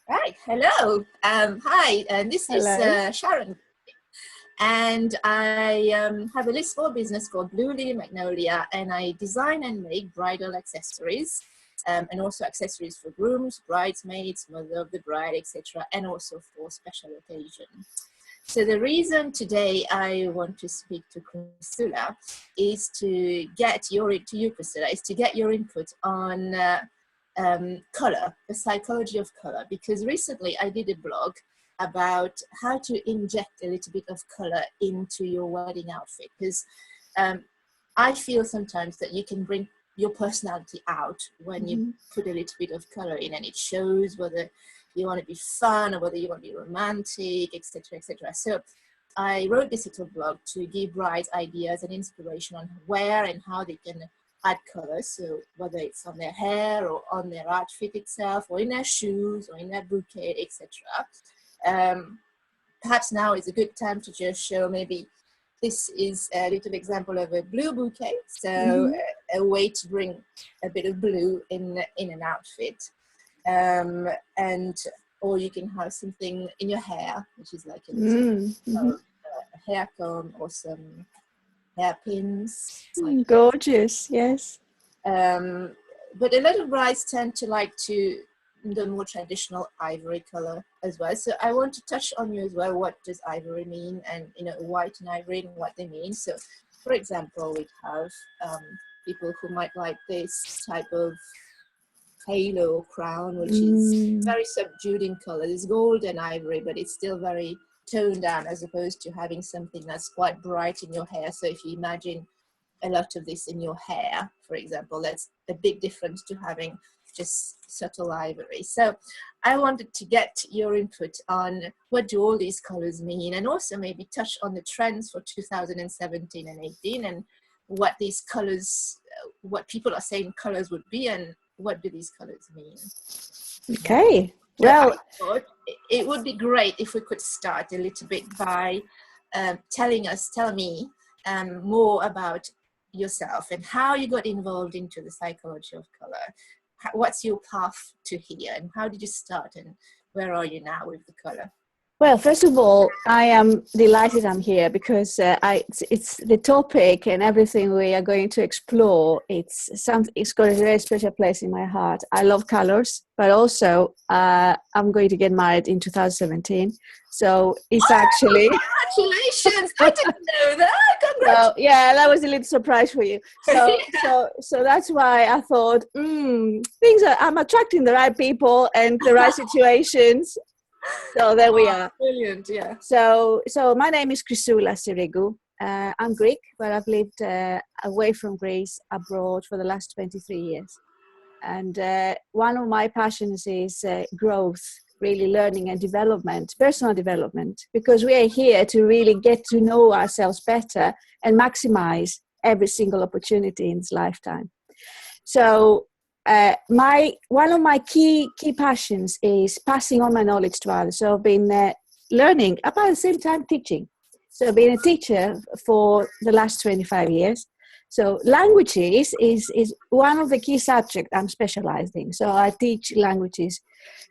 Right. Hello. Hi. This is Hello. Sharon, and I have a small business called Blue Lily Magnolia, and I design and make bridal accessories, and also accessories for grooms, bridesmaids, mother of the bride, etc., and also for special occasions. So the reason today I want to speak to Chrisoula is to get your Chrisoula, is to get your input on color, the psychology of color, because recently I did a blog about how to inject a little bit of color into your wedding outfit, because I feel sometimes that you can bring your personality out when you put a little bit of color in, and it shows whether you want to be fun or whether you want to be romantic, etc., etc. So I wrote this little blog to give brides ideas and inspiration on where and how they can add color. So whether it's on their hair or on their outfit itself, or in their shoes or in their bouquet, etc. Perhaps now is a good time to just show maybe this is a little example of a blue bouquet. So a way to bring a bit of blue in an outfit. And or you can have something in your hair, which is like a little a hair comb or some hairpins. Like Gorgeous, yes. but a lot of brides tend to like to the more traditional ivory color as well. So I want to touch on you as well. What does ivory mean, and white and ivory and what they mean. So, for example, we have people who might like this type of halo crown, which is very subdued in color. It's gold and ivory, but it's still very toned down, as opposed to having something that's quite bright in your hair. So if you imagine a lot of this in your hair, for example, that's a big difference to having just subtle ivory. So I wanted to get your input on what do all these colors mean, and also maybe touch on the trends for 2017 and 18, and what these colors, what people are saying colors would be, and what do these colors mean. Okay, well, I thought it would be great if we could start a little bit by tell me more about yourself and how you got involved into the psychology of color. What's your path to here, and how did you start, and where are you now with the color? Well, first of all, I am delighted I'm here because it's the topic and everything we are going to explore. It's got a very special place in my heart. I love colors, but also I'm going to get married in 2017. So it's actually... Congratulations! I didn't know that. Congratulations. So, yeah, that was a little surprise for you. So, so that's why I thought, I'm attracting the right people and the right situations. So there we are. Brilliant, yeah. So my name is Chrisoula Sirigou. I'm Greek, but I've lived away from Greece, abroad for the last 23 years. And one of my passions is growth, really learning and development, personal development, because we are here to really get to know ourselves better and maximize every single opportunity in this lifetime. So one of my key passions is passing on my knowledge to others. So I've been learning, about the same time teaching. So I've been a teacher for the last 25 years. So languages is one of the key subjects I'm specialized in. So I teach languages.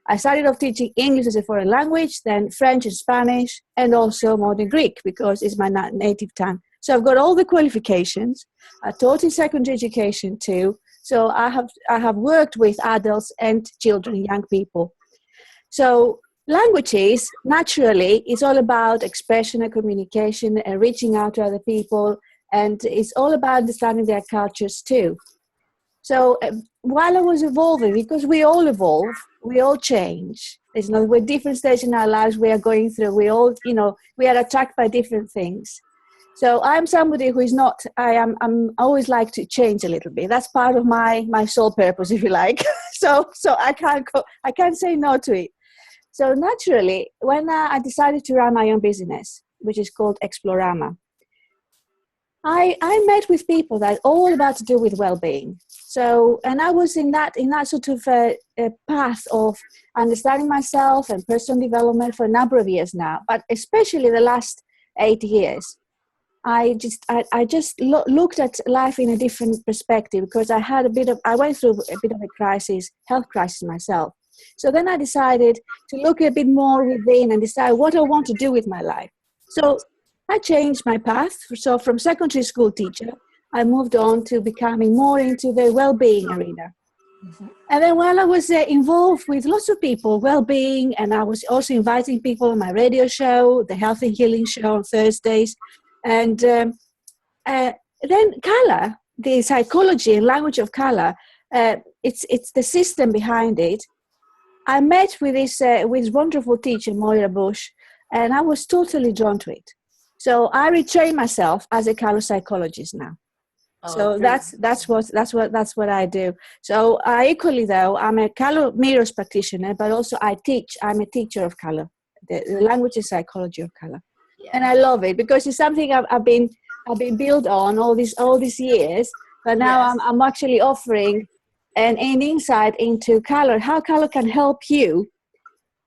I started off teaching English as a foreign language, then French and Spanish, and also modern Greek, because it's my native tongue. So I've got all the qualifications. I taught in secondary education too. So I have worked with adults and children, young people. So languages, naturally, is all about expression and communication and reaching out to other people. And it's all about understanding their cultures too. So while I was evolving, because we all evolve, we all change. We're different stages in our lives we are going through. We all, we are attracted by different things. So I'm somebody who is not, I'm always like to change a little bit. That's part of my sole purpose, if you like. So I can't say no to it. So naturally, when I decided to run my own business, which is called Explorama, I met with people that are all about to do with well-being. So, and I was in that sort of a path of understanding myself and personal development for a number of years now, but especially the last 8 years. I just looked at life in a different perspective, because I went through a bit of a crisis, health crisis myself. So then I decided to look a bit more within and decide what I want to do with my life. So I changed my path. So from secondary school teacher, I moved on to becoming more into the well-being arena. Mhm. And then while I was involved with lots of people, well-being, and I was also inviting people on my radio show, the Health and Healing Show on Thursdays. And then color, the psychology and language of color, it's the system behind it. I met with this wonderful teacher, Moira Bush, and I was totally drawn to it. So I retrain myself as a color psychologist now. So that's what I do. So I equally though, I'm a color mirrors practitioner, but also I'm a teacher of color, the language and psychology of color. Yeah. And I love it because it's something I've been built on all these years, but now yes. I'm actually offering an insight into color, how color can help you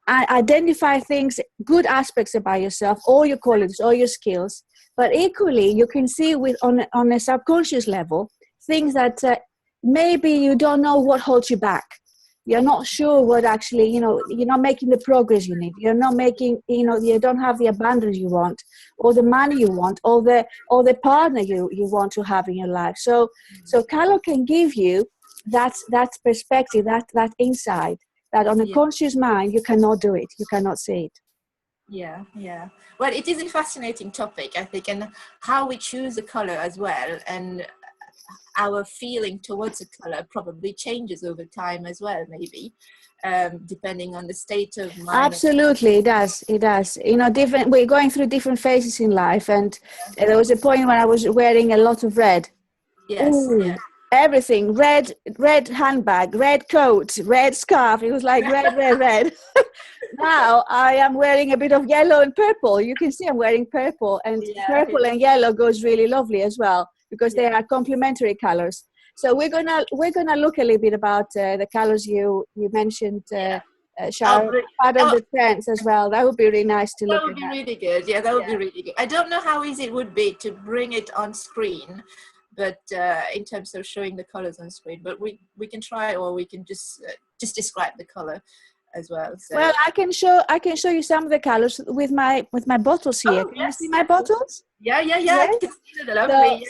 identify things, good aspects about yourself, all your qualities, all your skills. But equally, you can see on a subconscious level, things that maybe you don't know what holds you back. You're not sure what actually, you're not making the progress you need. You're not making, you don't have the abundance you want, or the money you want, or the partner you want to have in your life. So color can give you that perspective, that insight, that on a conscious mind, you cannot do it. You cannot see it. Yeah. Well, it is a fascinating topic, I think, and how we choose a color as well, and our feeling towards a color probably changes over time as well, maybe, depending on the state of mind. Absolutely, it does. We're going through different phases in life, and there was a point when I was wearing a lot of red. Yes. Ooh. Yeah. Everything, red handbag, red coat, red scarf. It was like red. Now I am wearing a bit of yellow and purple. You can see I'm wearing purple, and purple and yellow goes really lovely as well because they are complementary colors. So we're gonna look a little bit about the colors you mentioned, Sharon, part of the trends as well. That would be really nice to look at. That would be really good. Yeah, that would be really good. I don't know how easy it would be to bring it on screen, but in terms of showing the colors on screen, but we can try, or we can just describe the color as well. So. Well, I can show you some of the colors with my bottles here. Can you see my bottles? Yeah. Yes.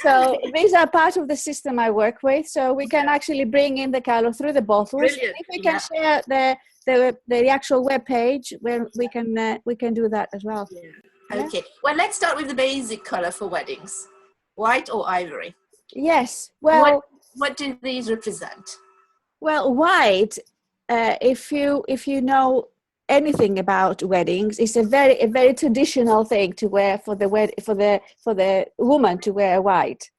So these are part of the system I work with. So we can actually bring in the color through the bottles. Brilliant. If we can share the actual web page, where we can do that as well. Yeah. Okay. Well, let's start with the basic color for weddings: white or ivory. Yes. Well, what do these represent? Well, white, if you know anything about weddings, it's a very traditional thing to wear for the woman to wear white.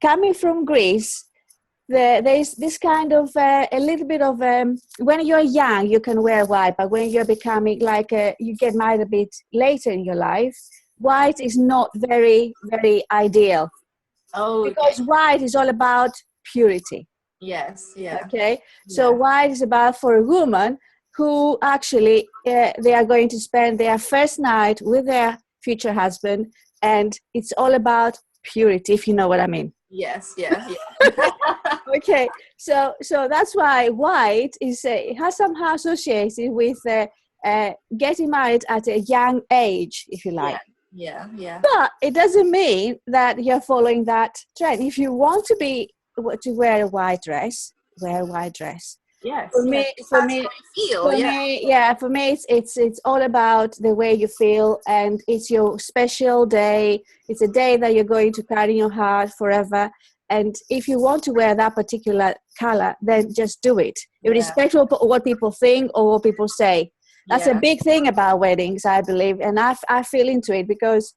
Coming from Greece, there's this kind of a little bit of when you're young you can wear white, but when you're becoming you get married a bit later in your life, white is not very ideal. Oh, because white is all about purity. Yes, yeah. Okay, so white is about for a woman who actually they are going to spend their first night with their future husband, and it's all about purity, if you know what I mean. Yes, yeah. Okay, so that's why white is has somehow associated with getting married at a young age, if you like. Yeah. But it doesn't mean that you're following that trend. If you want to wear a white dress, wear a white dress. Yes. For me, it's all about the way you feel, and it's your special day. It's a day that you're going to carry in your heart forever. And if you want to wear that particular color, then just do it, irrespective of what people think or what people say. That's a big thing about weddings, I believe, and I feel into it because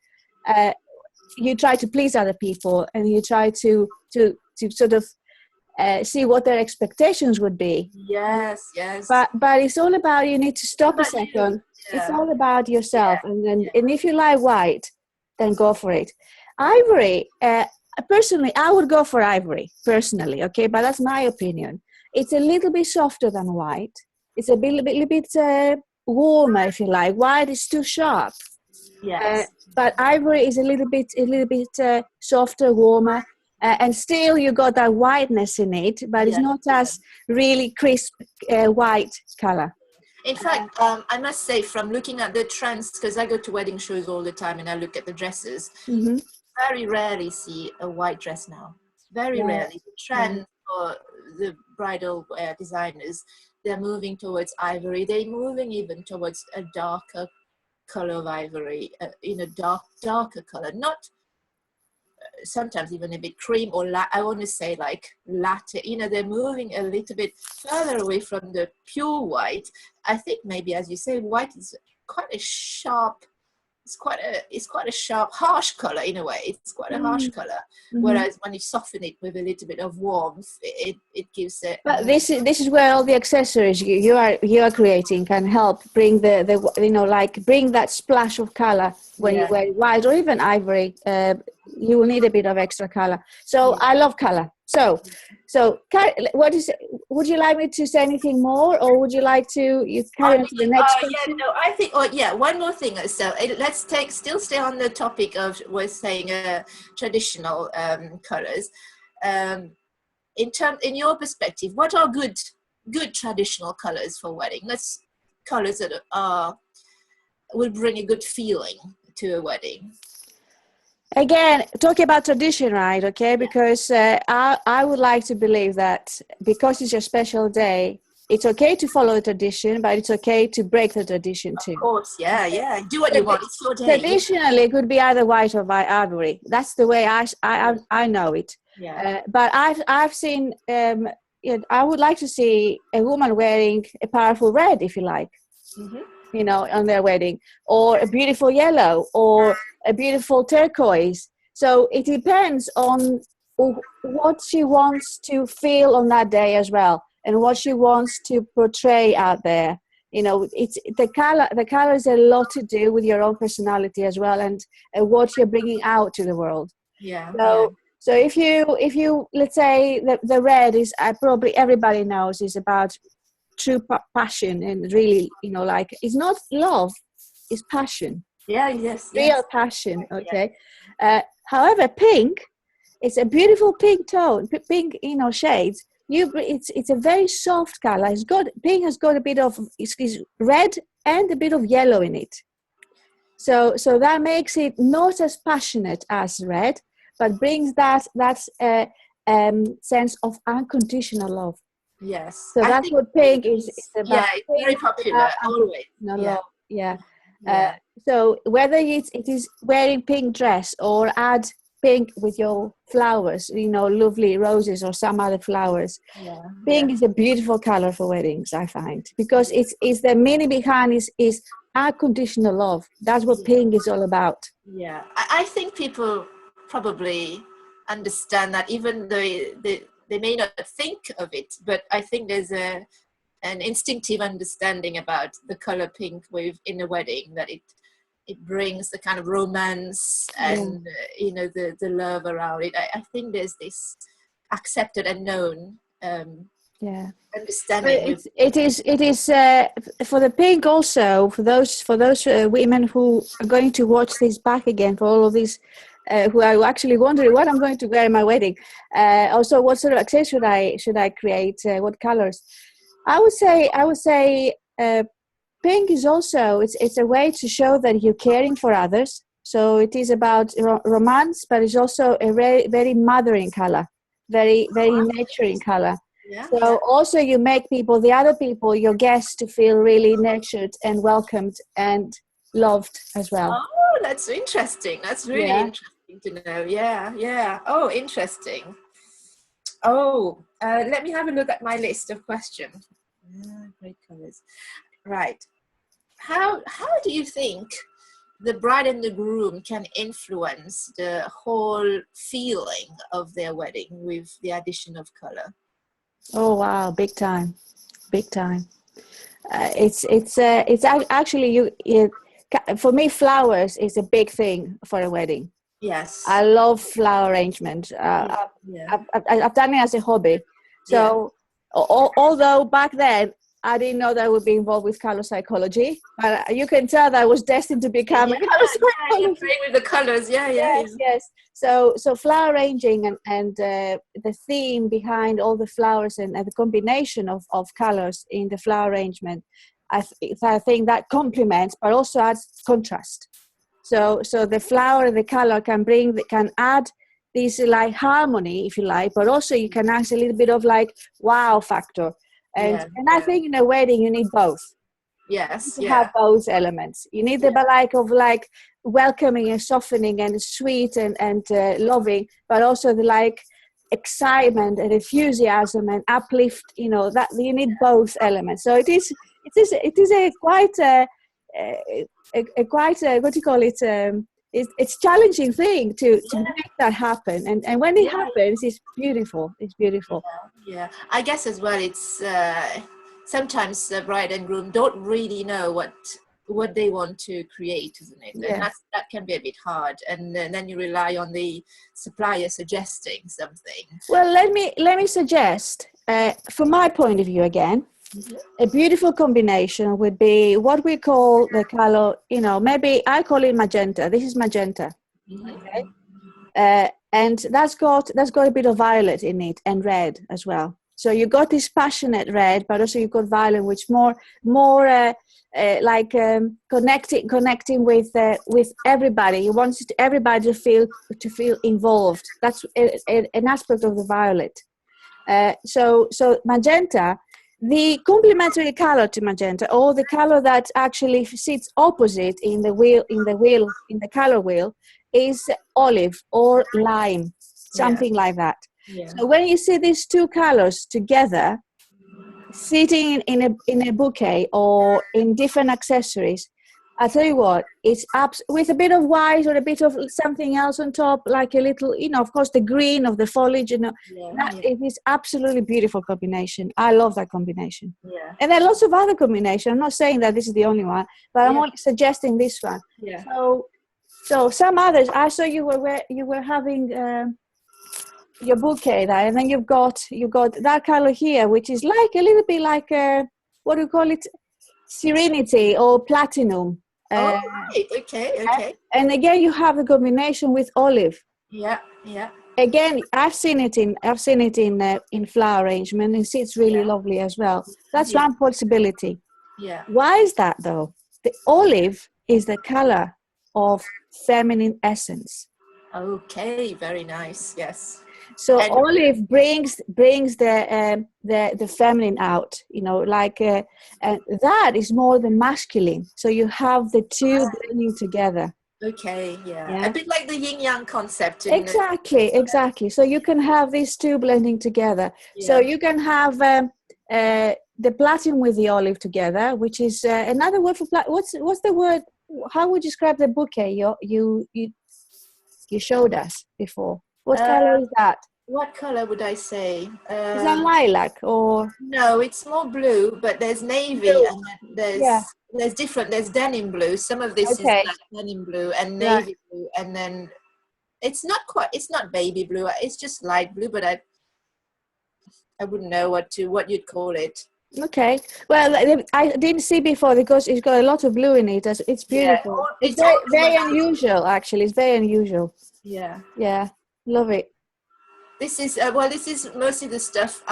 you try to please other people, and you try to sort of see what their expectations would be. Yes. But it's all about, you need to stop a second. It's all about yourself, and if you like white, then go for it. Ivory, personally, I would go for ivory personally. Okay, but that's my opinion. It's a little bit softer than white. It's a little bit warmer, if you like. White is too sharp. Yes. But ivory is a little bit softer, warmer. and still you got that whiteness in it, but it's not as really crisp white color. In fact, I must say, from looking at the trends, because I go to wedding shows all the time and I look at the dresses, very rarely see a white dress now. Very rarely. The trend for the bridal wear designers, they're moving towards ivory. They're moving even towards a darker color of ivory, darker color, not sometimes even a bit cream or I want to say like latte. They're moving a little bit further away from the pure white. I think maybe, as you say, white is quite a sharp, it's quite a sharp, harsh color in a way. It's quite a harsh color. Whereas when you soften it with a little bit of warmth, it gives it. But this is where all the accessories you are creating can help bring the bring that splash of color when you wear white or even ivory. You will need a bit of extra color. So I love color. So would you like me to say anything more, or would you like to carry on to the next question? I think, one more thing. So let's still stay on the topic of, we're saying traditional colors. In your perspective, what are good traditional colors for wedding? Colors that will bring a good feeling to a wedding. Again, talking about tradition, right? Okay, because I would like to believe that because it's your special day, it's okay to follow the tradition, but it's okay to break the tradition too. Of course, yeah. Do what you want. It's your day. Traditionally, it could be either white or ivory. That's the way I know it. Yeah. But I've seen. I would like to see a woman wearing a powerful red, if you like. On their wedding, or a beautiful yellow, or a beautiful turquoise. So it depends on what she wants to feel on that day as well, and what she wants to portray out there. It's the color. The color is a lot to do with your own personality as well, and what you're bringing out to the world. Yeah. So if you let's say the red is, probably everybody knows, is about true passion, and really, it's not love, it's passion. Real passion. Okay. However, pink, it's a beautiful pink tone, pink, shades. It's a very soft color. Pink has got a bit of it's red and a bit of yellow in it. So that makes it not as passionate as red, but brings that sense of unconditional love. Yes. So that's what pink is about. Yeah, it's very popular always. Love. Yeah. So whether it is wearing pink dress, or add pink with your flowers, lovely roses or some other flowers. Pink is a beautiful color for weddings, I find, because it's the meaning behind is unconditional love. That's what pink is all about. Yeah, I think people probably understand that, even though they may not think of it, but I think there's an instinctive understanding about the color pink in a wedding, that it brings the kind of romance and the love around it. I think there's this accepted and known understanding. It is for the pink also, for those women who are going to watch this back again, for all of these who are actually wondering what I'm going to wear in my wedding. Also, what sort of accessory should I create? What colors? I would say pink is also, it's a way to show that you're caring for others. So it is about romance, but it's also a very, very mothering color, very, very nurturing color. So also you make the other people, your guests, to feel really nurtured and welcomed and loved as well. Oh, that's interesting. That's really interesting to know. Yeah. Oh, interesting. Oh, let me have a look at my list of questions. Great colors. Right. How do you think the bride and the groom can influence the whole feeling of their wedding with the addition of color? Oh wow, big time. It's actually for me, flowers is a big thing for a wedding. Yes, I love flower arrangement. I've done it as a hobby. So although back then I didn't know that I would be involved with color psychology, but you can tell that I was destined to become a color Yeah, you're psychologist. playing with the colors. Yeah, Yes, yes. So flower arranging and the theme behind all the flowers and the combination of colors in the flower arrangement, I think that complements, but also adds contrast. So the flower and the color can add this like harmony, if you like, but also you can add a little bit of like wow factor. And I think in a wedding you need both. Yes, To have both elements. You need the like of like welcoming and softening and sweet and loving, but also the like excitement and enthusiasm and uplift. You know that you need both elements. So it is a quite a quite what do you call it? It's challenging thing to make that happen, and when it happens, it's beautiful. It's beautiful. Yeah. I guess as well, it's sometimes the bride and groom don't really know what they want to create, isn't it? And that can be a bit hard, and then you rely on the supplier suggesting something. Well, let me suggest, from my point of view again, a beautiful combination would be what we call the color, maybe I call it magenta. This is magenta. Okay? And that's got a bit of violet in it and red as well. So you got this passionate red, but also you've got violet, which more like connecting with everybody. You want everybody to feel involved. That's an aspect of the violet. So magenta, the complementary color to magenta, or the color that actually sits opposite in the color wheel, is olive or lime, something like that. So when you see these two colors together, sitting in a bouquet or in different accessories, I tell you what, it's with a bit of white or a bit of something else on top, like a little, of course, the green of the foliage. It is absolutely beautiful combination. I love that combination. And there are lots of other combinations. I'm not saying that this is the only one, but I'm only suggesting this one. So some others. I saw you were having your bouquet there, and then you've got that color here, which is like a little bit like what do you call it, Serenity or platinum. Right. Okay. And again, you have the combination with olive. Yeah. Again, I've seen it in flower arrangement. It sits really lovely as well. That's one possibility. Why is that though? The olive is the color of feminine essence. Okay, very nice. Yes. So olive brings the feminine out, and that is more the masculine. So you have the two blending together. Okay, yeah. A bit like the yin yang concept. Exactly. So you can have these two blending together. So you can have the platinum with the olive together, which is another word for what's the word? How would you describe the bouquet you showed us before? What color is that? What color would I say? Is that lilac or? No, it's more blue, but there's navy and there's different. There's denim blue. Some of this is like denim blue and navy blue, and then it's not baby blue. It's just light blue, but I wouldn't know what you'd call it. Okay. Well, I didn't see before because it's got a lot of blue in it. It's beautiful. It's very unusual, actually. It's very unusual. Yeah. Love it. This is mostly the stuff.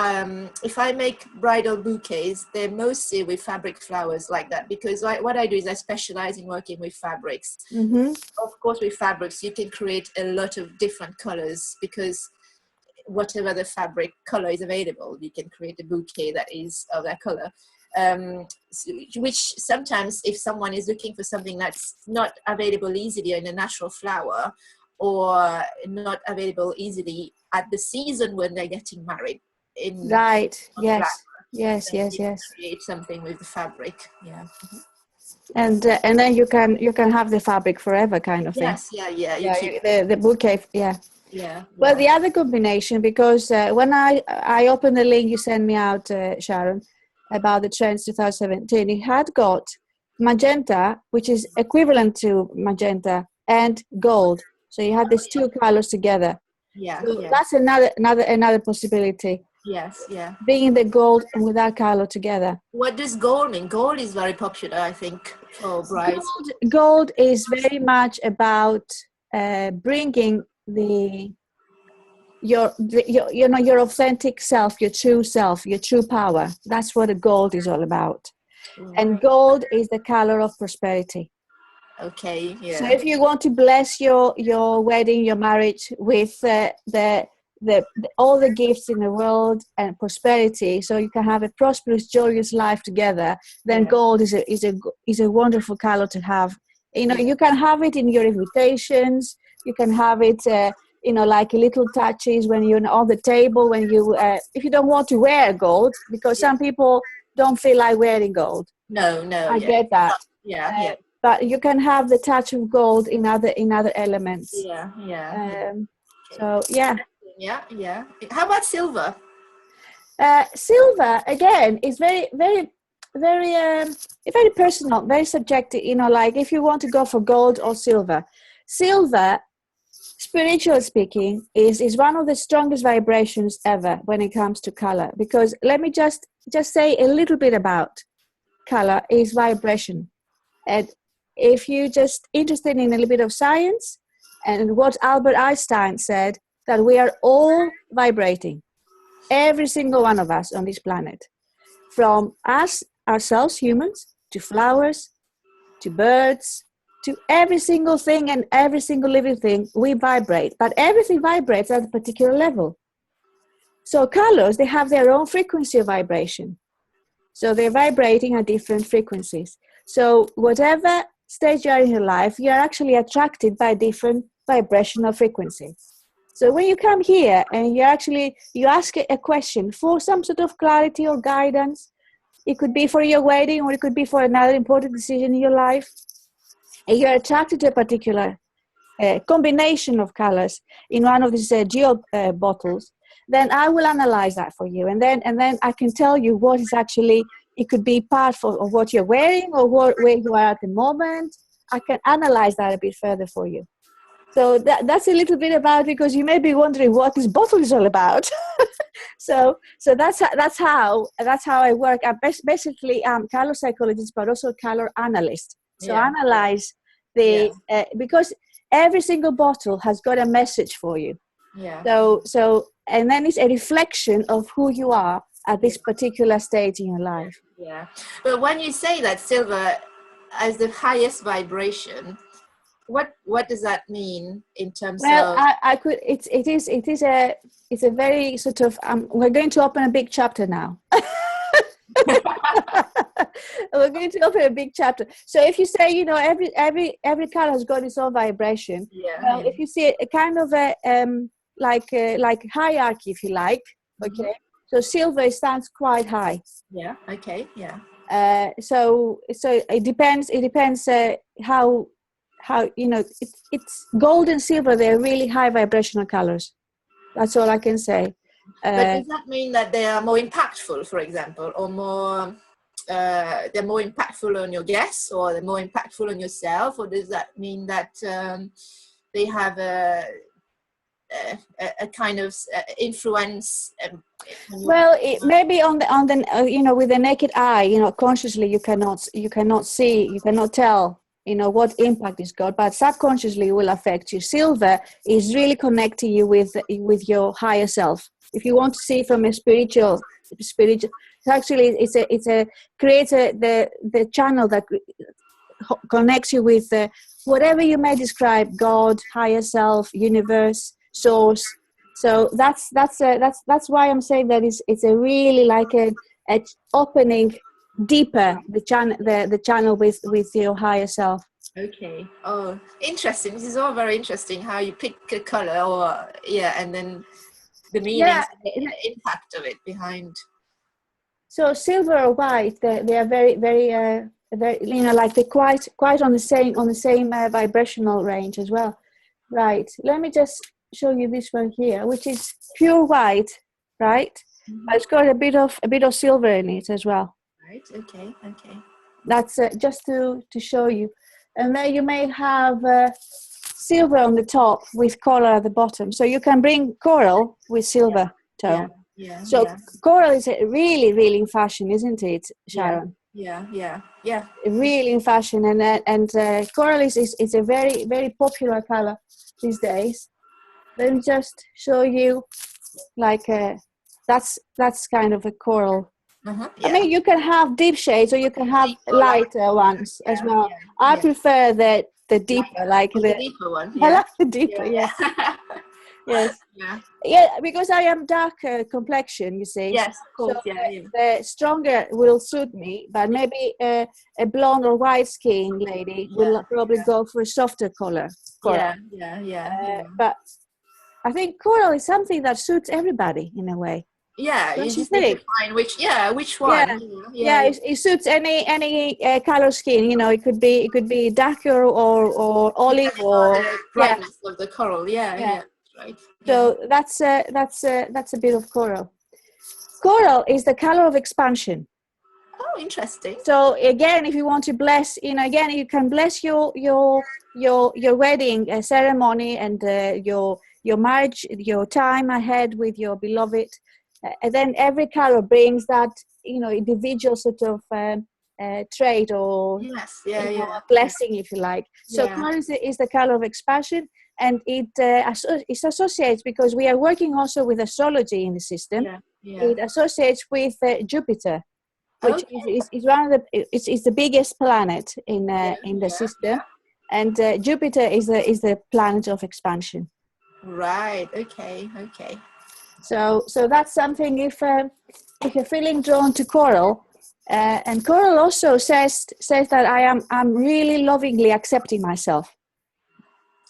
If I make bridal bouquets, they're mostly with fabric flowers like that, because what I do is I specialize in working with fabrics. Of course, with fabrics, you can create a lot of different colors, because whatever the fabric color is available, you can create a bouquet that is of that color. Which sometimes, if someone is looking for something that's not available easily in a natural flower, or not available easily at the season when they're getting married. Yes. Create something with the fabric. And then you can have the fabric forever, kind of thing. The bouquet. Well, the other combination, because when I opened the link you sent me out, Sharon, about the trends 2017, it had got magenta, which is equivalent to magenta, and gold. So you had these two colors together. That's another possibility. Yes, yeah. bringing the gold with that color together. What does gold mean? Gold is very popular, I think, for brides. Gold is very much about bringing your authentic self, your true power. That's what the gold is all about. Right. And gold is the color of prosperity. Okay, yeah. So if you want to bless your wedding, your marriage with all the gifts in the world and prosperity, so you can have a prosperous, joyous life together, then gold is a wonderful color to have. You can have it in your invitations. You can have it, like little touches when you're on the table. When you, if you don't want to wear gold, because some people don't feel like wearing gold. No, I get that. Yeah. But you can have the touch of gold in other elements. Yeah. So yeah. How about silver? Silver again is very, very, very, very personal, very subjective. Like if you want to go for gold or silver, spiritually speaking, is one of the strongest vibrations ever when it comes to color. Because let me just say a little bit about color is vibration. And if you're just interested in a little bit of science and what Albert Einstein said, that we are all vibrating, every single one of us on this planet, from ourselves, humans, to flowers, to birds, to every single thing and every single living thing, we vibrate. But everything vibrates at a particular level. So colors, they have their own frequency of vibration. So they're vibrating at different frequencies. So whatever stage you are in your life, you're actually attracted by different vibrational frequencies. So when you come here and you ask a question for some sort of clarity or guidance, it could be for your wedding or it could be for another important decision in your life, and you're attracted to a particular combination of colors in one of these geo bottles, then I will analyze that for you. And then I can tell you what is actually, it could be part of what you're wearing or where you are at the moment. I can analyze that a bit further for you. So that's a little bit about, because you may be wondering what this bottle is all about. So that's how I work. I'm basically color psychologist, but also color analyst. So analyze because every single bottle has got a message for you. Yeah. So and then it's a reflection of who you are at this particular stage in your life. Yeah. But when you say that silver has the highest vibration, what does that mean in terms of? Well, it's a very sort of we're going to open a big chapter now. We're going to open a big chapter. So if you say, every color has got its own vibration. If you see a kind of a like hierarchy, if you like, okay. So silver stands quite high. Yeah. Okay. Yeah. So it depends. It depends how it's gold and silver. They're really high vibrational colors. That's all I can say. But does that mean that they are more impactful, for example, or more? They're more impactful on your guests, or they're more impactful on yourself, or does that mean that they have a kind of influence? Well, it maybe on the with the naked eye, consciously you cannot see, you cannot tell, what impact it's got, but subconsciously it will affect you. Silver is really connecting you with your higher self. If you want to see from a spiritual, actually it creates the channel that connects you with whatever you may describe: God, higher self, universe, source. So that's why I'm saying that it's a really like a opening deeper the channel with your higher self. Okay. Oh, interesting. This is all very interesting. How you pick a color, or and then the meaning, the impact of it behind. So silver or white, they are very, very, very, like they're quite on the same vibrational range as well. Right. Let me just show you this one here, which is pure white, right? But it's got a bit of silver in it as well. Right. Okay. That's just to show you. And then you may have silver on the top with coral at the bottom. So you can bring coral with silver tone. Yeah, So yeah, coral is really, really in fashion, isn't it, Sharon? yeah. Really in fashion, and coral is a very, very popular color these days. Let me just show you, like that's kind of a coral. I Yeah. mean, you can have deep shades or you can have Or light, lighter ones as yeah, well. yeah, I yeah. prefer the deeper, like Oh, the deeper one, I yeah. like the deeper, Yeah, yes, yeah. yes. Yeah. Yeah, because I am dark complexion, you see. Yes, of So course, yeah, yeah. the stronger will suit me, but maybe a blonde or white skin lady will Yeah, probably go for a softer color. Coral. yeah. But I think coral is something that suits everybody in a way. Yeah, Don't you you just need to think? find which one. Yeah, Yeah, yeah. it suits any color skin. You know, it could be darker or olive Depending on or the yeah, brightness of the coral. Yeah, yeah. yeah. Right. Yeah. So that's a bit of coral. Coral is the color of expansion. Oh, interesting. So again, if you want to bless, again, you can bless your wedding ceremony and your marriage, your time ahead with your beloved, and then every color brings that individual sort of trait or Yes. Yeah, a yeah. Yeah. blessing, if you like. So Yeah. color is the color of expansion, and it associates, because we are working also with astrology in the system. Yeah. Yeah. It associates with Jupiter, which Okay. is one of the it's the biggest planet Yeah. in the Yeah. system, and Jupiter is the planet of expansion. Right. Okay. Okay. So that's something, if you're feeling drawn to coral, and coral also says that I'm really lovingly accepting myself.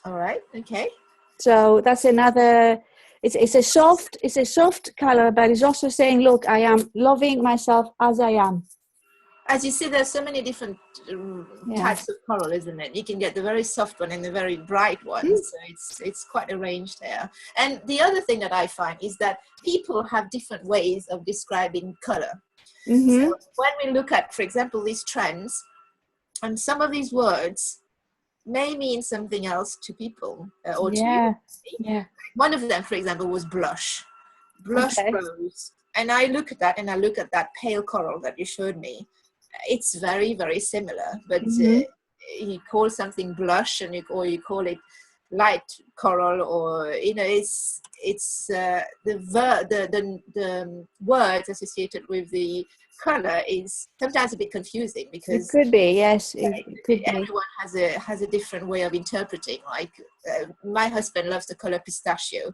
All right. Okay. So that's another. It's a soft color, but it's also saying, look, I am loving myself as I am. As you see, there's so many different Yeah. types of coral, isn't it? You can get the very soft one and the very bright one. So it's quite a range there. And the other thing that I find is that people have different ways of describing color. So Mm-hmm. when we look at, for example, these trends, and some of these words may mean something else to people or to you. Yeah. Yeah. One of them, for example, was blush Okay. rose. And I look at that, and I look at that pale coral that you showed me. It's very, very similar, but Mm-hmm. you call something blush, or you call it light coral, or it's the words associated with the color is sometimes a bit confusing, It because could be, yes, it could be. everyone has a different way of interpreting. Like my husband loves the color pistachio,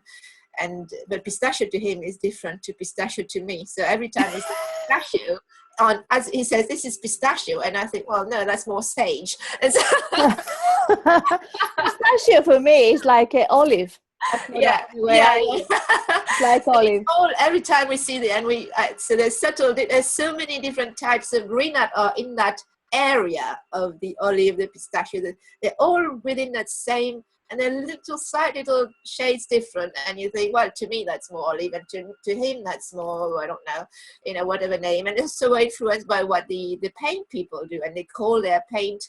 but pistachio to him is different to pistachio to me. So every time he says pistachio, as he says, this is pistachio, and I think, well, no, that's more sage. And so, Pistachio for me is like olive. That's what yeah, where I live. It's like olive. every time we see it, and so there's so many different types of green that are in that area of the olive, the pistachio. They're all within that same. And they're slight little shades different, and you think, well, to me that's more olive, and to him that's more, I don't know, whatever name. And it's so influenced by what the paint people do, and they call their paint,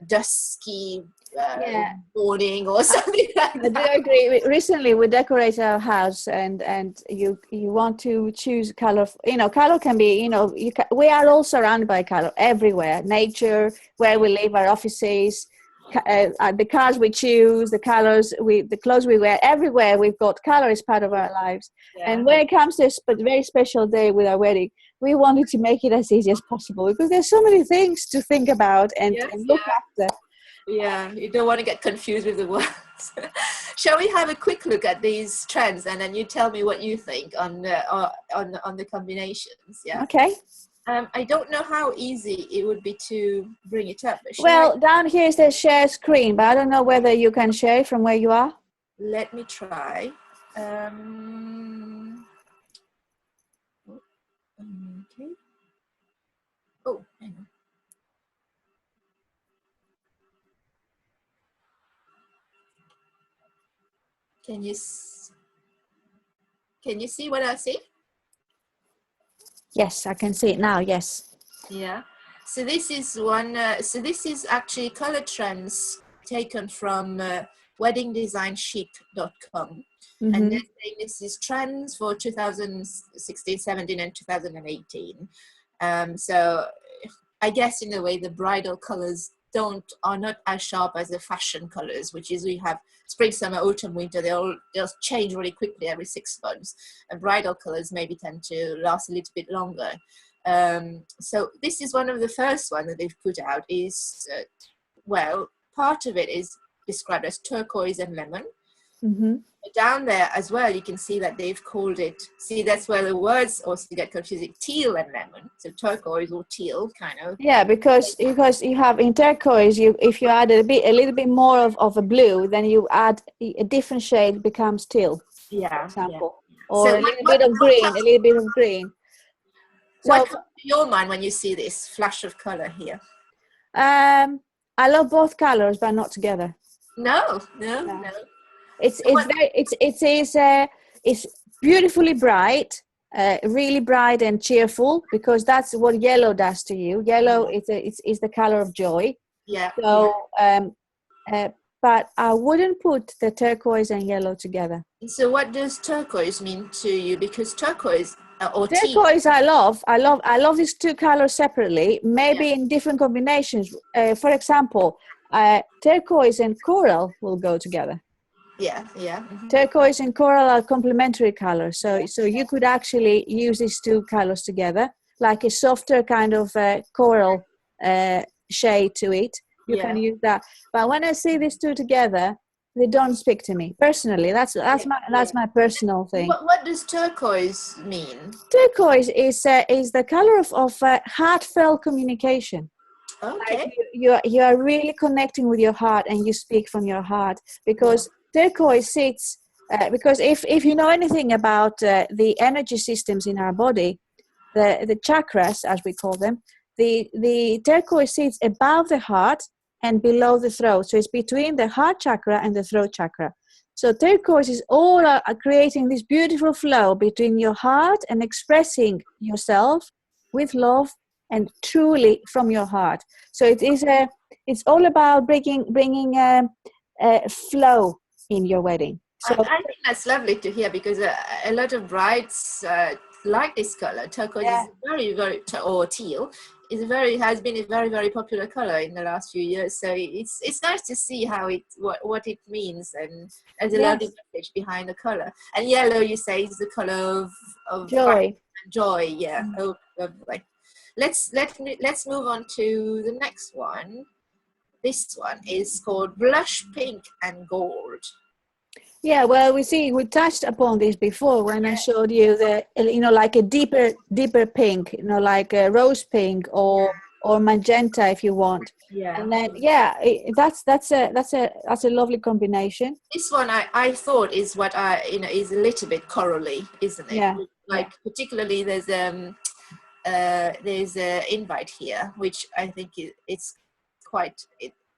dusky Yeah, morning or something like I do that. agree. Recently, we decorate our house, and you want to choose color. Color can be. We are all surrounded by color everywhere. Nature, where we live, our offices, the cars we choose, the clothes we wear. Everywhere we've got color as part of our lives. Yeah. And when it comes to a very special day with our wedding, we wanted to make it as easy as possible, because there's so many things to think about and Yes, look after. yeah, you don't want to get confused with the words. Shall we have a quick look at these trends, and then you tell me what you think on the combinations? Yeah. Okay. I don't know how easy it would be to bring it up, but Well, down here is the share screen, but I don't know whether you can share it from where you are. let me try. Okay. Oh, hang on. Can you see what I see? Yes, I can see it now. Yes. Yeah. So this is one. So this is actually color trends taken from weddingdesignchic.com. And they're saying this is trends for 2016, 17, and 2018. So I guess in a way the bridal colors are not as sharp as the fashion colors, which is we have spring, summer, autumn, winter. They'll change really quickly every 6 months, and bridal colors maybe tend to last a little bit longer. So this is one of the first one that they've put out. Is well, part of it is described as turquoise and lemon. Down there as well, you can see that they've called it, see, that's where the words also get confusing, teal and lemon. So turquoise or teal, kind of. Yeah, because you have in turquoise, if you add a little bit more of a blue, then you add a different shade, becomes teal. Yeah, for example. yeah. Or So a little bit of green. So, what comes to your mind when you see this flash of color here? I love both colors, but not together. No. It's beautifully bright, really bright and cheerful, because that's what yellow does to you. Yellow is the color of joy. Yeah. So, but I wouldn't put the turquoise and yellow together. So, what does turquoise mean to you? Because turquoise turquoise, I love these two colors separately, maybe in different combinations. For example, turquoise and coral will go together. Yeah. Turquoise and coral are complementary colors, so you could actually use these two colors together, like a softer kind of coral shade to it. You can use that. But when I see these two together, they don't speak to me personally. That's my personal thing. What does turquoise mean? Turquoise is the color of heartfelt communication. Okay. Like you are really connecting with your heart, and you speak from your heart, because turquoise sits because if you know anything about the energy systems in our body, the chakras, as we call them, the turquoise sits above the heart and below the throat. So it's between the heart chakra and the throat chakra. So turquoise is all creating this beautiful flow between your heart and expressing yourself with love and truly from your heart. So it's all about bringing a flow in your wedding. So I think that's lovely to hear, because a lot of brides like this color. Turquoise is very, very, or teal has been a very, very popular color in the last few years. So it's nice to see how what it means, and there's a lot of message behind the color. And yellow, you say, is the color of joy. Joy, yeah. Oh, lovely. Let's move on to the next one. This one is called Blush Pink and Gold. Yeah, well, we touched upon this before when I showed you like a deeper pink, like a rose pink or magenta, if you want. Yeah. And then that's a lovely combination. This one I thought is what is a little bit corally, isn't it? Yeah. Like particularly there's an invite here, which I think it's quite.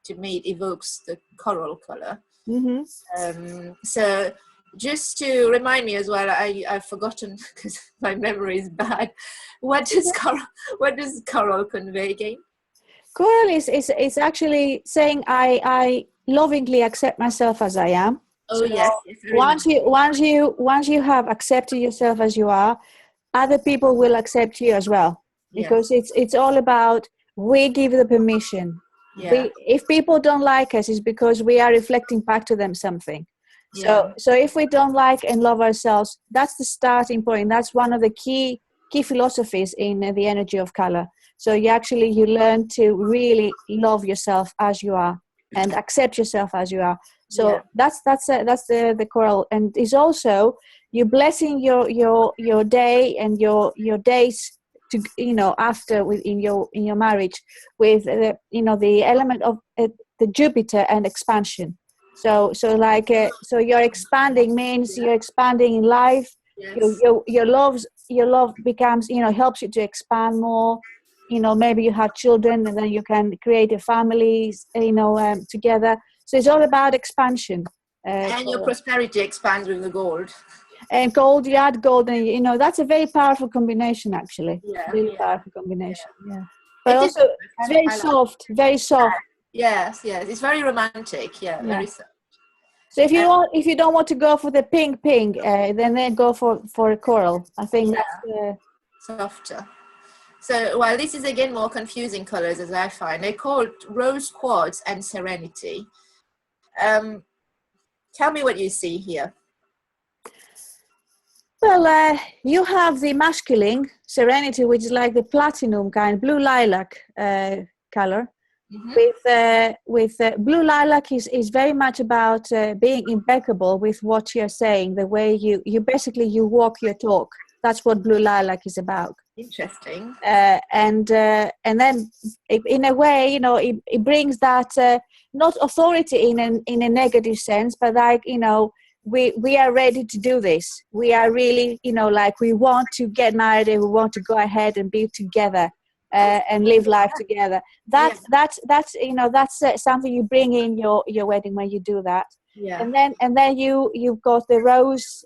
To me, it evokes the coral color. Mm-hmm. So just to remind me as well, I've forgotten because my memory is bad. What does coral convey again? Coral is actually saying I lovingly accept myself as I am. Oh, so yes. Once you have accepted yourself as you are, other people will accept you as well, because it's all about, we give the permission. Yeah. If people don't like us, it's because we are reflecting back to them something. So if we don't like and love ourselves, that's the starting point. That's one of the key philosophies in the energy of color. So you learn to really love yourself as you are and accept yourself as you are. So that's the coral, and is also you blessing your day and your days to after in your marriage with the element of the Jupiter and expansion. So you're expanding means you're expanding in life. Yes. Your love becomes helps you to expand more. Maybe you have children, and then you can create a family together. So it's all about expansion. And your prosperity expands with the gold. And gold, you add gold, and that's a very powerful combination, actually. Really powerful combination. Yeah. But also, it's very soft, very soft. Yes, it's very romantic. Yeah, very soft. So if you don't want to go for the pink, then go for a coral. I think that's softer. So, well, this is again more confusing colors as I find. They're called Rose Quartz and Serenity. Tell me what you see here. Well, you have the masculine Serenity, which is like the platinum kind, blue lilac color. With blue lilac is very much about being impeccable with what you're saying, the way you basically you walk your talk. That's what blue lilac is about. Interesting. And then in a way, it brings that not authority in a negative sense, but like, we are ready to do this. We are really, like, we want to get married and we want to go ahead and be together and live life together. That's something you bring in your wedding when you do that. Yeah. And then you've got the rose,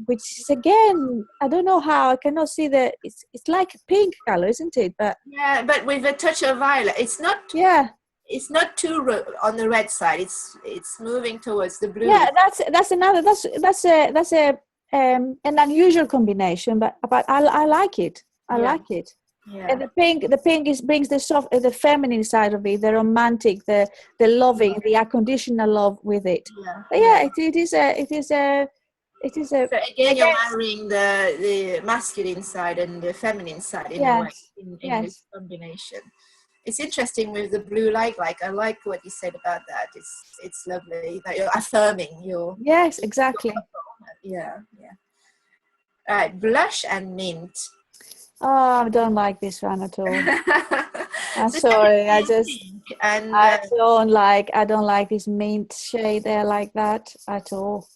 which is again, I don't know how, I cannot see it's like a pink color, isn't it? But yeah, but with a touch of violet. It's not. Yeah. It's not too on the red side. It's moving towards the blue. Yeah, that's an unusual combination, but I like it. I like it. Yeah. And the pink brings the soft, the feminine side of it, the romantic, the loving, the unconditional love with it. Yeah. But it is a. So again, you're marrying the masculine side and the feminine side in a way in this combination. It's interesting with the blue light. Like, I like what you said about that. It's lovely that you're affirming your. Yes, exactly. Yeah. All right, blush and mint. Oh, I don't like this one at all. I'm sorry. I don't like this mint shade there like that at all.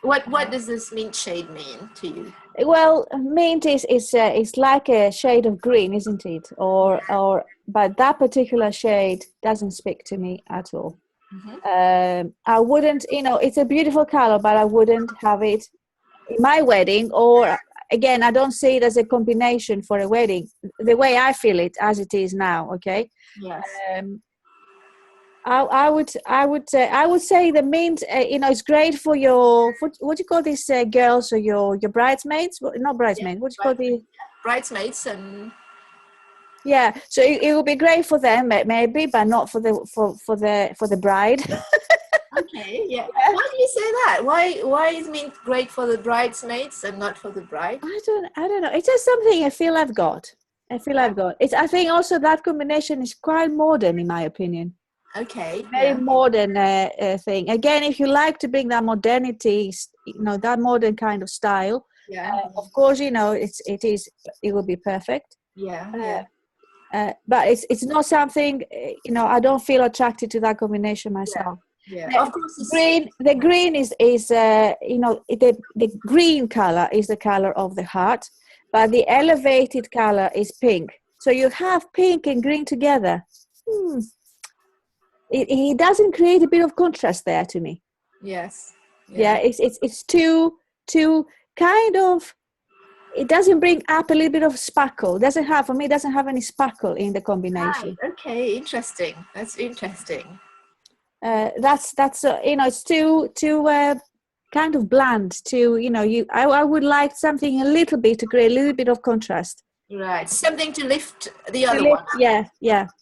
What does this mint shade mean to you? Well, mint is like a shade of green, isn't it? But that particular shade doesn't speak to me at all. I wouldn't, it's a beautiful color, but I wouldn't have it in my wedding. Or again, I don't see it as a combination for a wedding. The way I feel it as it is now. Okay. Yes. I would say the mint, it's great for your, what do you call these girls, or your bridesmaids? Not bridesmaids. What do you call the bridesmaids? And yeah, so it would be great for them maybe, but not for the bride. Okay, yeah. Why do you say that? Why is mint great for the bridesmaids and not for the bride? I don't know. It's just something I feel I've got. I think also that combination is quite modern, in my opinion. Okay. Very modern thing. Again, if you like to bring that modernity, that modern kind of style, of course, it will be perfect. Yeah. But it's not something, I don't feel attracted to that combination myself. Yeah. Of course. The green is the green color is the color of the heart, but the elevated color is pink. So you have pink and green together. It doesn't create a bit of contrast there to me. Yes. Yeah, it's too kind of. It doesn't bring up a little bit of sparkle. It doesn't have any sparkle in the combination. Okay, interesting. That's interesting. That's it's too kind of bland. I would like something a little bit to create a little bit of contrast. Right, something to lift the other one. Yeah.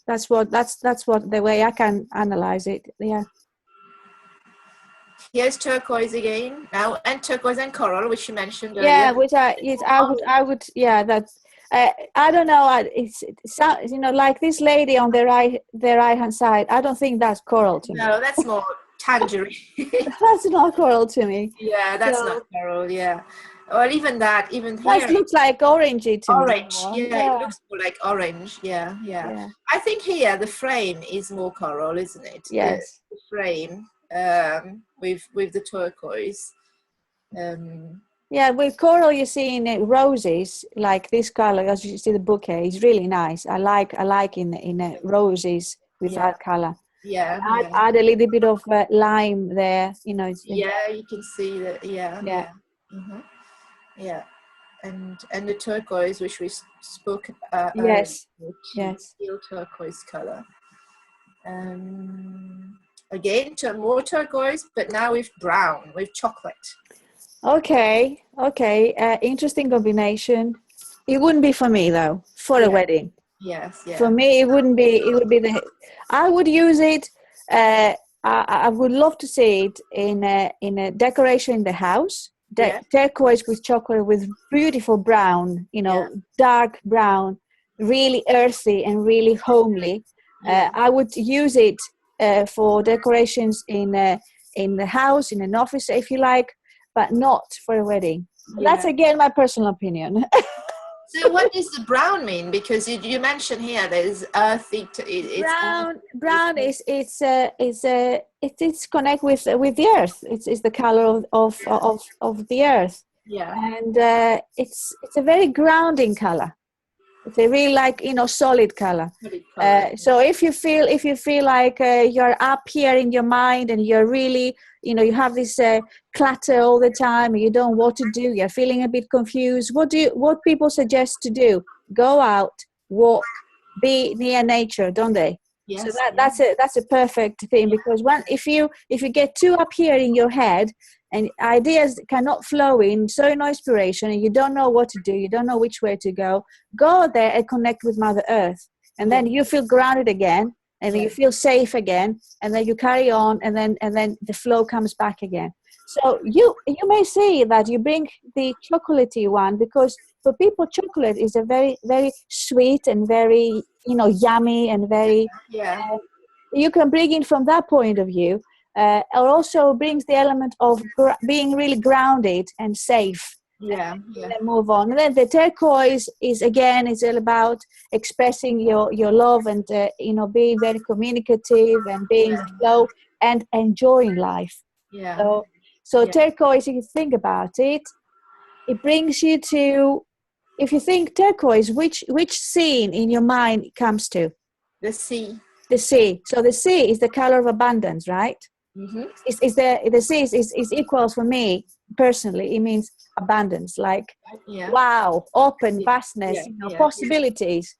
That's what the way I can analyze it. Yeah. Here's turquoise again now, and turquoise and coral, which you mentioned earlier. Yeah, which I would. Yeah, that's. I don't know. It's like this lady on the right hand side. I don't think that's coral to me. No, that's more tangerine. That's not coral to me. Yeah, that's not coral. Yeah, or even here. That looks like orangey to me. Orange. Yeah, it looks more like orange. Yeah. I think here the frame is more coral, isn't it? Yes. The frame with the turquoise. Yeah, with coral you see in roses like this color, as you see the bouquet is really nice. I like in roses with that color. Yeah. Add a little bit of lime there. You can see that. Yeah. Yeah. And the turquoise, which we spoke yes, steel turquoise color. again, more turquoise, but now with brown, with chocolate. Okay. Interesting combination. It wouldn't be for me though, for a wedding. Yes, yeah. For me, it wouldn't be. It would be I would use it. I would love to see it in a decoration in the house. Turquoise with chocolate with beautiful brown, dark brown, really earthy and really homely. I would use it for decorations in the house, in an office, if you like, but not for a wedding. That's again my personal opinion. So what does the brown mean? Because you mentioned here there's earthy. Brown is it's connect with the earth. It's the color of the earth. Yeah. And it's a very grounding color. It's a really solid color. So if you feel like you're up here in your mind and you're really you have this clutter all the time and you don't know what to do, you're feeling a bit confused, what people suggest to do? Go out, walk, be near nature, don't they? Yes, so that's a perfect thing, because if you get too up here in your head and ideas cannot flow in, so no inspiration, and you don't know what to do, you don't know which way to go there and connect with Mother Earth, and then you feel grounded again, and then you feel safe again, and then you carry on, and then the flow comes back again. So you may say that you bring the chocolatey one, because for people chocolate is a very, very sweet and very yummy and very you can bring it from that point of view. It also brings the element of being really grounded and safe. And move on. And then the turquoise is all about expressing your love and being very communicative and being slow and enjoying life. So turquoise, if you think about it, it brings you to, if you think turquoise, which scene in your mind comes to? The sea. The sea. So the sea is the color of abundance, right? Mm-hmm. The sea is equals, for me personally, it means abundance, like wow, open, vastness, possibilities.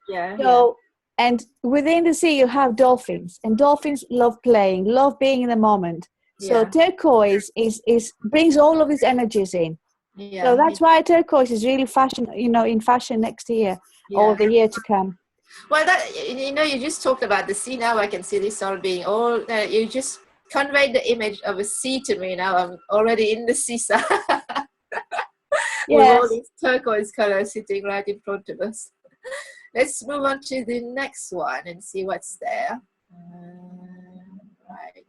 And within the sea you have dolphins, and dolphins love playing, love being in the moment. So turquoise is brings all of these energies in. So that's why turquoise is really fashion, in fashion next year or the year to come. Well, you just talked about the sea. Now I can see this all being you just conveyed the image of a sea to me. Now I'm already in the seaside with all these turquoise colors sitting right in front of us. Let's move on to the next one and see what's there. Right.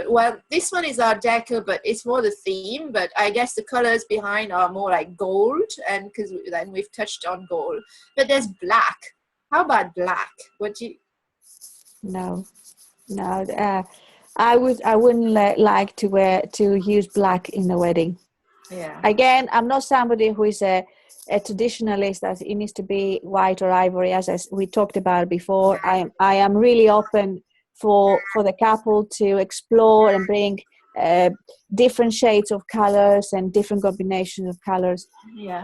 Well, this one is Art Deco, but it's more the theme. But I guess the colors behind are more like gold, and because then we've touched on gold. But there's black. How about black? No. I wouldn't like to use black in a wedding. Again, I'm not somebody who is a traditionalist that it needs to be white or ivory, as we talked about before. I am really open for the couple to explore and bring different shades of colors and different combinations of colors.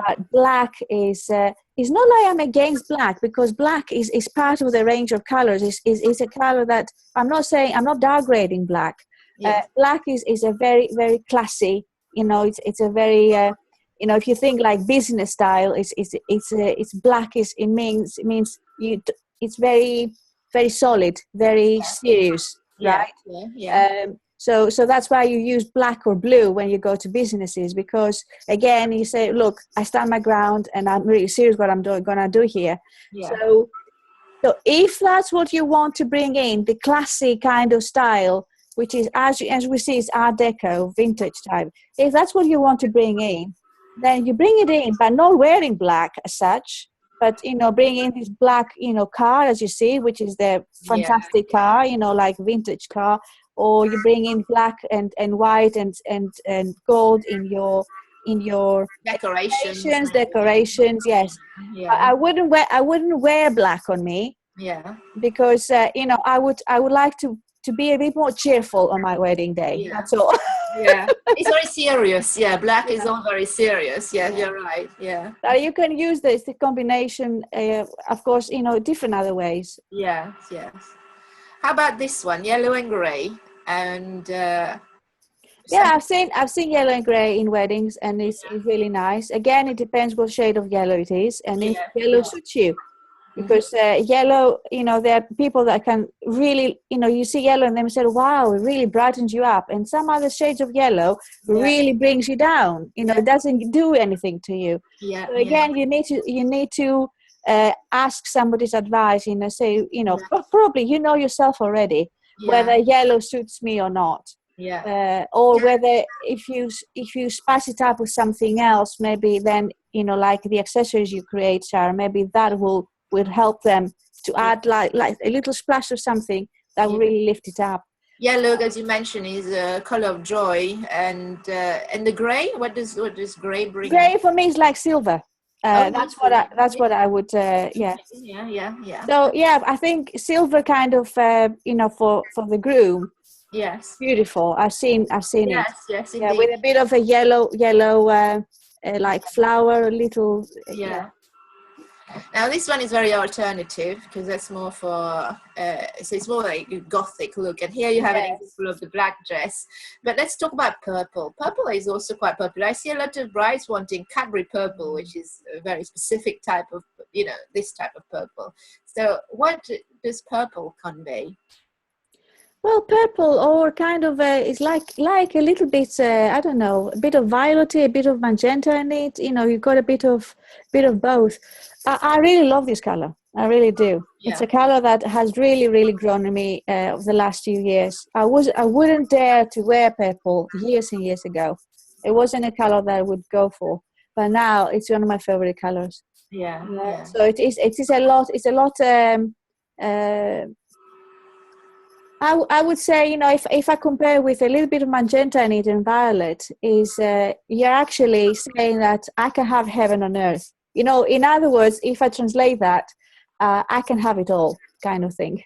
But black is not like I'm against black, because black is part of the range of colors. Is a color that I'm not downgrading black. Black is a very, very classy. It's a very if you think like business style, it's black. It means it's very, very solid, very serious, right? So that's why you use black or blue when you go to businesses, because again, you say, look, I stand my ground and I'm really serious what I'm gonna do here. So if that's what you want to bring in, the classy kind of style, which is as we see is Art Deco, vintage type. If that's what you want to bring in, then you bring it in, but not wearing black as such. But, bring in this black, car, as you see, which is the fantastic car, like vintage car, or you bring in black and white and gold in your decorations. Yes. I wouldn't wear black on me. Because, I would like to be a bit more cheerful on my wedding day. That's all. It's very serious. Black is all very serious. You're right. You can use the combination, of course, different other ways. Yes. How about this one, yellow and grey? And yeah, I've seen yellow and grey in weddings, and it's really nice. Again, it depends what shade of yellow it is, and if yellow suits you. Because yellow, there are people that can really, you see yellow and they say, wow, it really brightens you up. And some other shades of yellow really brings you down. It doesn't do anything to you. So again, you need to ask somebody's advice. Say, probably yourself already whether yellow suits me or not. Or whether if you spice it up with something else, maybe then like the accessories you create, Sarah, maybe that will help them to add like a little splash of something that will really lift it up. Yellow, as you mentioned, is a color of joy, and the grey. What does grey bring? Grey for me is like silver. That's what I would. Yeah. So I think silver kind of for the groom. Yes. Beautiful. I've seen it. Yes, yeah, with a bit of a yellow like flower, a little. Now this one is very alternative because that's more for so it's more like a gothic look, and here you have an example of the black dress. But let's talk about purple. Purple is also quite popular. I see a lot of brides wanting Cadbury purple, which is a very specific type of this type of purple. So what does purple convey? Well, purple or kind of it's like a little bit I don't know, a bit of violet, a bit of magenta in it. You've got a bit of both. I really love this color. I really do. It's a color that has really, really grown on me over the last few years. I wouldn't dare to wear purple years and years ago. It wasn't a color that I would go for, but now it's one of my favorite colors. So it is a lot. It's a lot. I would say, if I compare with a little bit of magenta in it and violet, is you're actually saying that I can have heaven on earth. In other words, if I translate that, I can have it all, kind of thing.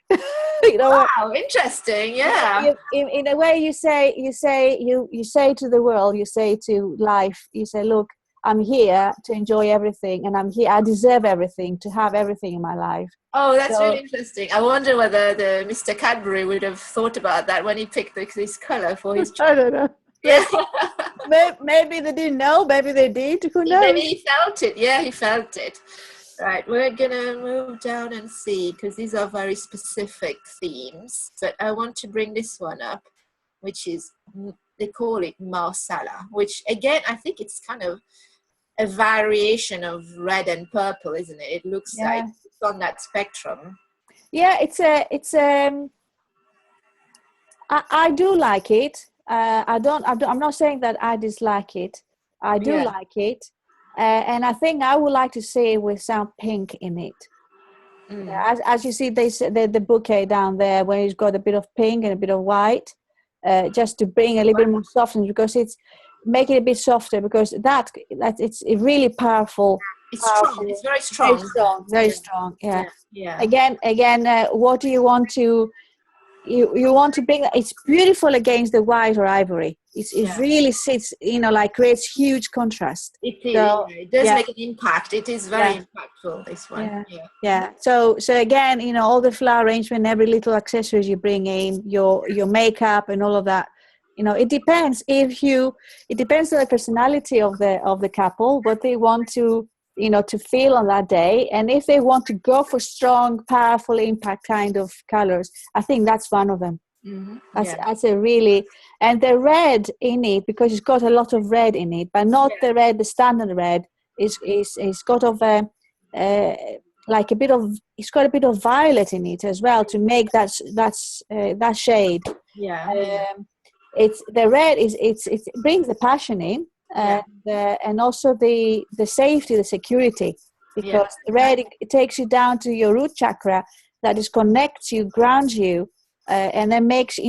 Wow, interesting. Yeah. In a way, you say to the world, you say to life, you say, look, I'm here to enjoy everything, and I'm here. I deserve everything, to have everything in my life. Oh, that's really interesting. I wonder whether the Mr. Cadbury would have thought about that when he picked this color for his. I don't know. Yeah. Maybe they didn't know. Maybe they did. Who knows? Maybe he felt it. Yeah, he felt it. Right, we're gonna move down and see, because these are very specific themes. But I want to bring this one up, which is, they call it Masala, which again I think it's kind of a variation of red and purple, isn't it? It looks like it's on that spectrum. Yeah, I do like it. I'm not saying that I dislike it. I do like it, and I think I would like to see it with some pink in it. As you see, the bouquet down there, where it's got a bit of pink and a bit of white, just to bring a little bit more softness, because it's make it a bit softer, because that it's really powerful. It's strong. It's very strong. Very strong. Yeah. Again, what do you want to? You want to bring that. It's beautiful against the white or ivory. It really sits, like creates huge contrast. It is. So, it does make an impact. It is very impactful, this one. So again, all the flower arrangement, every little accessories you bring in, your makeup and all of that. It depends. It depends on the personality of the couple, what they want to feel on that day, and if they want to go for strong, powerful impact kind of colors, I think that's one of them. That's a really, and the red in it, because it's got a lot of red in it, but not the standard red. Is got of like a bit of, it's got a bit of violet in it as well to make that shade. It's the red it brings the passion in. And also the safety, the security, because the red, it takes you down to your root chakra, that is connects you, grounds you, and then makes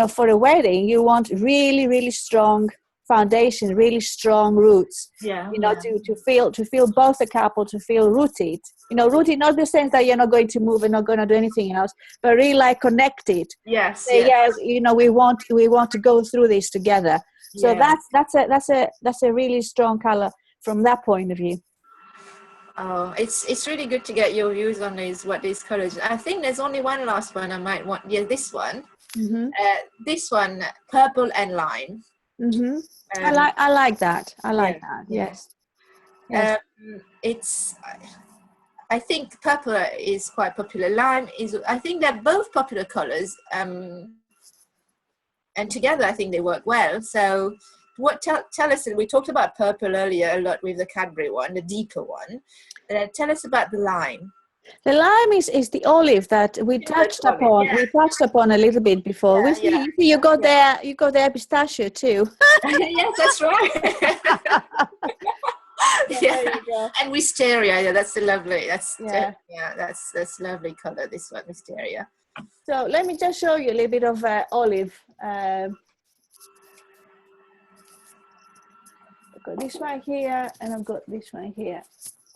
for a wedding you want really, really strong foundation, really strong roots. To feel both the couple to feel rooted. Rooted not in the sense that you're not going to move and not going to do anything else, but really like connected. Yes. We want to go through this together. So that's a really strong color from that point of view. Oh, it's really good to get your views on these colors. I think there's only one last one I might want. Yeah, this one. Mm-hmm. This one, purple and lime. Mm-hmm. Um, I like that. I yeah, like that. yeah. Yes. Yes. It's. I think purple is quite popular. Lime is. I think they're both popular colors. And together, I think they work well. So, tell us? We talked about purple earlier a lot with the Cadbury one, the deeper one. Tell us about the lime. The lime is the olive that we Similar touched to olive, upon. yeah. We touched upon a little bit before. We Yeah, see you got yeah. their pistachio too. Yes, that's right. So Yeah, there you go. and wisteria. Yeah, that's lovely. Yeah. That's lovely color. This one, wisteria. So let me just show you a little bit of olive. I've got this one here, and I've got this one here.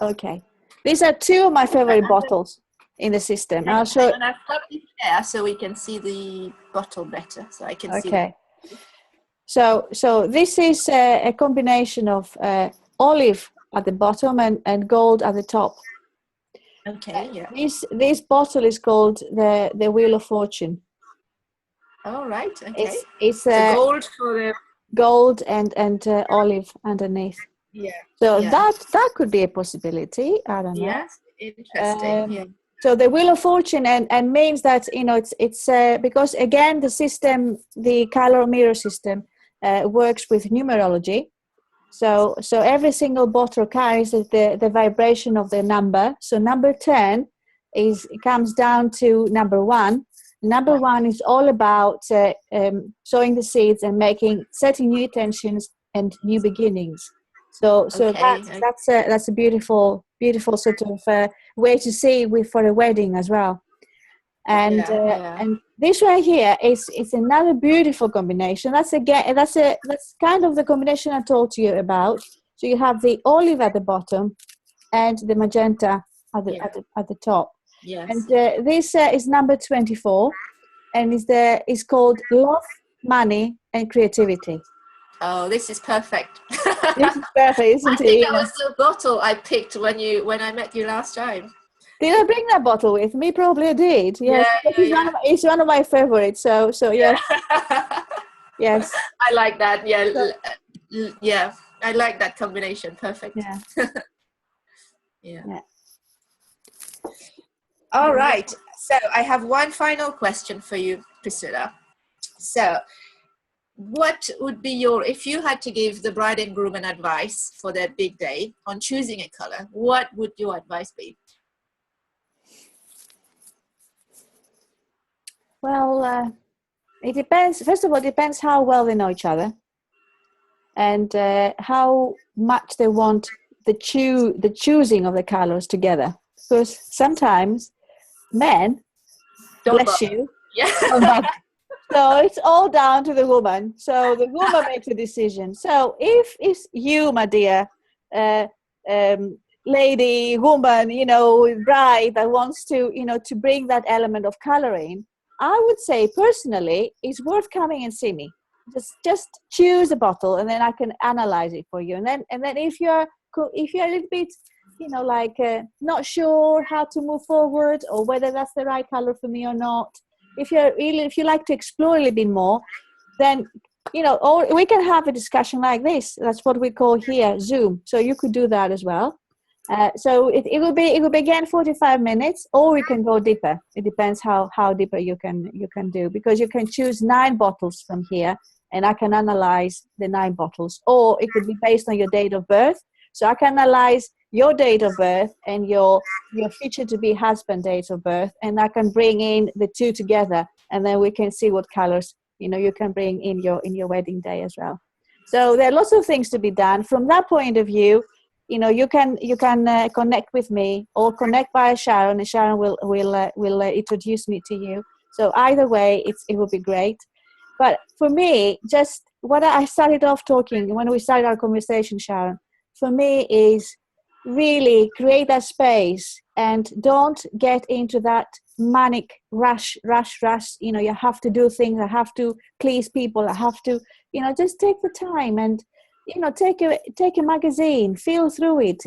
Okay, these are two of my favorite bottles in the system. I'll show. And I've got it there so we can see the bottle better, so I can see. Okay. So this is a combination of olive at the bottom and gold at the top. Okay. Yeah. This bottle is called the Wheel of Fortune. All right. Okay. It's gold for the gold and olive underneath. Yeah. So yeah. that could be a possibility. I don't know. Yes. Interesting. Yeah. So the Wheel of Fortune and means that it's because again the system, the color mirror system, works with numerology. So every single bottle carries the vibration of the number. So number 10 comes down to number 1. Number 1 is all about sowing the seeds and setting new intentions and new beginnings. So that's a beautiful sort of way to see for a wedding as well. And and this right here is another beautiful combination. That's kind of the combination I told you about. So you have the olive at the bottom and the magenta at the top. Yes. And this is number 24, and is called Love, Money, and Creativity. Oh, this is perfect. This is perfect, isn't it? I think that was the bottle I picked when I met you last time. Did I bring that bottle with me? Probably I did. Yes, it's one of my favorites. So yes, yes. I like that. Yeah, yeah. I like that combination. Perfect. Yeah. yeah. All right. So I have one final question for you, Chrisoula. So, what would be if you had to give the bride and groom an advice for their big day on choosing a color, what would your advice be? Well, it depends. First of all, it depends how well they know each other and how much they want the choosing of the colors together. Because sometimes men, bless you, so it's all down to the woman. So the woman makes a decision. So if it's you, my dear lady, woman, bride that wants to, to bring that element of color in, I would say personally, it's worth coming and see me. Just choose a bottle, and then I can analyze it for you. And then if you're a little bit, not sure how to move forward or whether that's the right color for me or not, if you like to explore a little bit more, then or we can have a discussion like this. That's what we call here Zoom. So you could do that as well. So it will be again 45 minutes, or we can go deeper. It depends how deeper you can do, because you can choose 9 bottles from here, and I can analyze the 9 bottles, or it could be based on your date of birth. So I can analyze your date of birth and your future to be husband date of birth, and I can bring in the 2 together, and then we can see what colors you can bring in your wedding day as well. So there are lots of things to be done from that point of view. You can connect with me or connect via Sharon, and Sharon will introduce me to you. So either way, it will be great. But for me, just what I started off talking when we started our conversation, Sharon, for me is really create that space and don't get into that manic rush. You have to do things. I have to please people. I have to, just take the time and take a magazine, feel through it,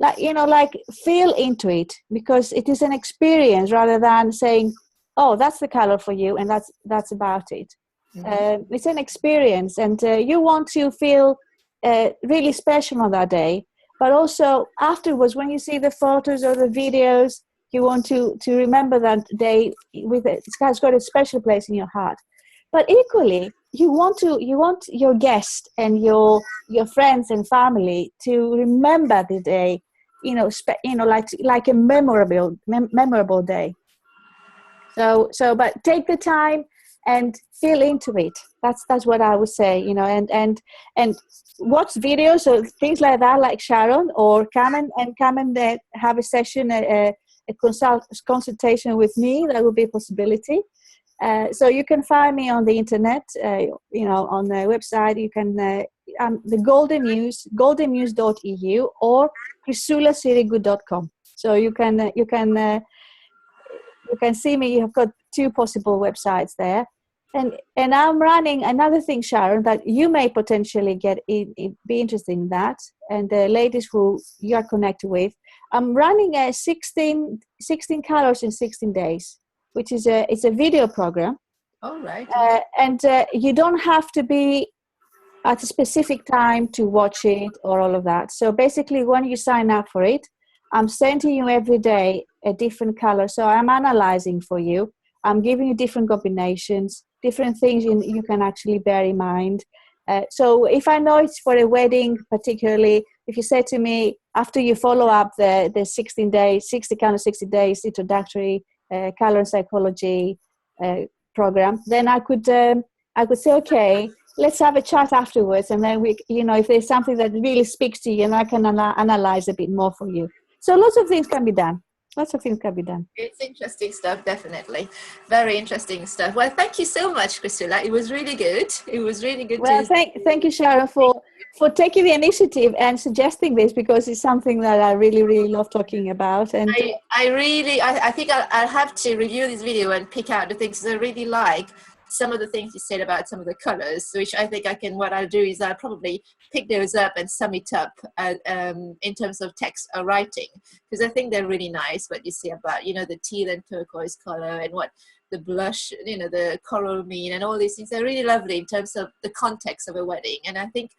like, like feel into it, because it is an experience rather than saying, oh, that's the color for you and that's about it. It's an experience, and you want to feel really special on that day, but also afterwards when you see the photos or the videos, you want to remember that day with it. It's got a special place in your heart. But equally, you want your guest and your friends and family to remember the day, like a memorable day. So, but take the time and feel into it. That's what I would say, and watch videos or things like that, like Sharon, or come and have a session, a consultation with me. That would be a possibility. So you can find me on the internet, on the website. You can the Golden Muse, goldenmuse.eu, or ChrisoulasIrigou.com. So you can see me. You have got two possible websites there, and I'm running another thing, Sharon, that you may potentially be interested in that, and the ladies who you are connected with. I'm running a 16 colors in 16 days, which is it's a video program. All right. And you don't have to be at a specific time to watch it or all of that. So basically, when you sign up for it, I'm sending you every day a different color. So I'm analyzing for you. I'm giving you different combinations, different things you can actually bear in mind. So if I know it's for a wedding, particularly, if you say to me, after you follow up the 16 days, 60 days introductory color and psychology program, then I could say, okay, let's have a chat afterwards, and then we, if there's something that really speaks to you, and I can analyze a bit more for you. So lots of things can be done. It's interesting stuff, definitely. Very interesting stuff. Well, thank you so much, Chrisoula. It was really good. Well, thank you, Sharon, for taking the initiative and suggesting this, because it's something that I really, really love talking about. And I think I'll have to review this video and pick out the things I really like. Some of the things you said about some of the colors, which I think what I'll do is I'll probably pick those up and sum it up in terms of text or writing, because I think they're really nice. What you say about, the teal and turquoise color, and what the blush, the coral mean, and all these things are really lovely in terms of the context of a wedding. And I think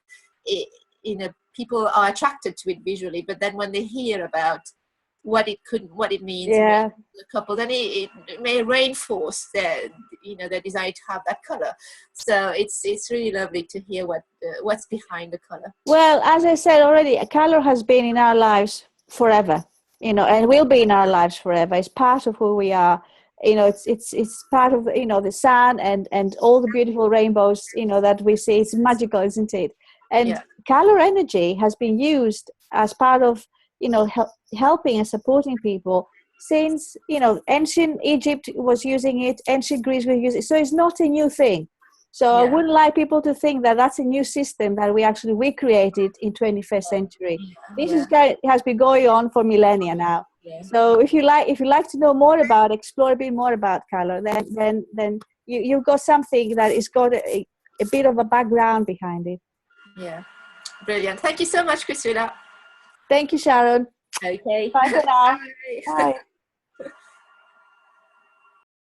people are attracted to it visually, but then when they hear about what it means, yeah, the couple, then it may reinforce their desire to have that color. So it's really lovely to hear what's behind the color. Well, as I said already, a color has been in our lives forever, and will be in our lives forever. It's part of who we are. It's part of the sun and all the beautiful rainbows that we see. It's magical, isn't it? And color energy has been used as part of helping and supporting people since ancient Egypt was using it, ancient Greece was using it. So it's not a new thing. So I wouldn't like people to think that that's a new system that we created in 21st century. This has been going on for millennia now. So if you like to know more about, explore a bit more about color, then you've got something that has got a bit of a background behind it. Yeah, brilliant. Thank you so much, Chrisoula. Thank you, Sharon. Okay. Bye for now. Bye.